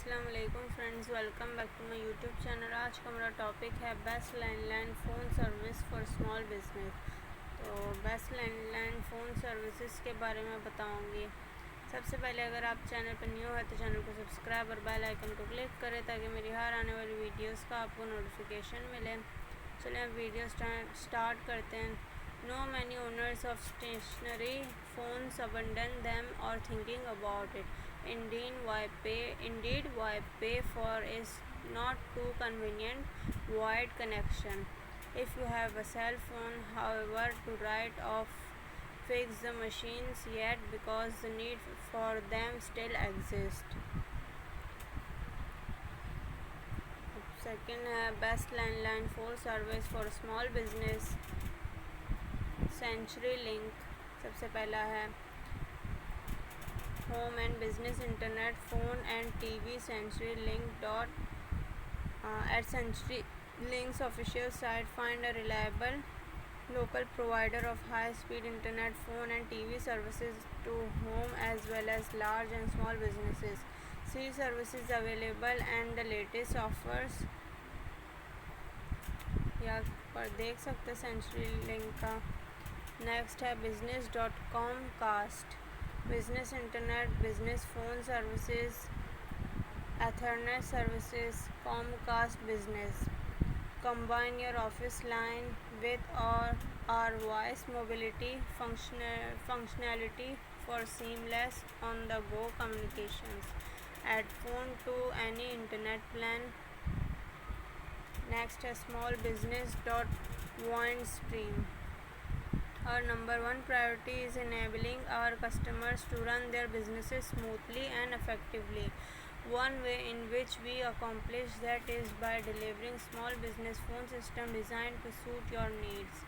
अस्सलाम वालेकुम friends, welcome back to my YouTube channel. आज का हमारा टॉपिक है best landline phone service for small business. तो बेस्ट लैंडलाइन फ़ोन सर्विसेज के बारे में बताऊंगी। सबसे पहले अगर आप चैनल पर न्यू है तो चैनल को सब्सक्राइब और बेल आइकन को क्लिक करें ताकि मेरी हर आने वाली वीडियोस का आपको नोटिफिकेशन मिले। चलिए अब वीडियो स्टार्ट करते हैं। No many owners of stationary phones abandon them or thinking about it. Indeed, why pay for is not too convenient. Void connection. If you have a cell phone, however, to write off, fix the machines yet because the need for them still exists. Second है best landline phone service for small business. CenturyLink सबसे पहला है। Home and business internet phone and TV CenturyLink dot at CenturyLink's official site find a reliable local provider of high-speed internet, phone and TV services to home as well as large and small businesses. See services available and the latest offers. यहाँ पर देख सकते हैं century link का। Next है business.com cast, business internet, business phone services, ethernet services, Comcast business. Combine your office line with our voice mobility functionality for seamless on-the-go communications. Add phone to any internet plan. Next is small business dot stream. Our number one priority is enabling our customers to run their businesses smoothly and effectively. One way in which we accomplish that is by delivering small business phone system designed to suit your needs.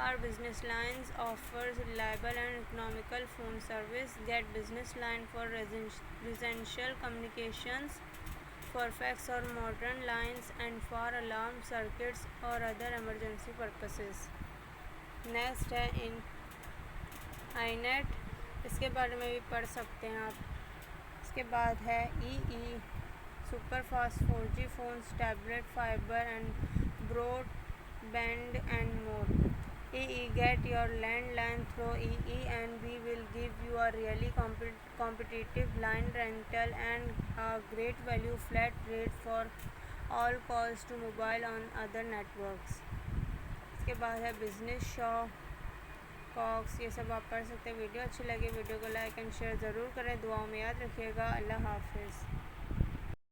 Our business lines offers reliable and economical phone service. Get business line for residential communications, for fax or modern lines, and for alarm circuits or other emergency purposes. Next है इन आईनेट, इसके बारे में भी पढ़ सकते हैं आप। इसके बाद है E super fast 4G phones, tablet, fibre and broadband and more. EE get your landline through EE and we will give you a really competitive line rental and a great value flat rate for all calls to mobile on other networks. इसके बाद है business Shaw, COX, ये सब आप पढ़ सकते हैं। Video अच्छी लगी वीडियो को लाइक एंड शेयर ज़रूर करें। दुआओं में याद रखिएगा। अल्लाह हाफिज़।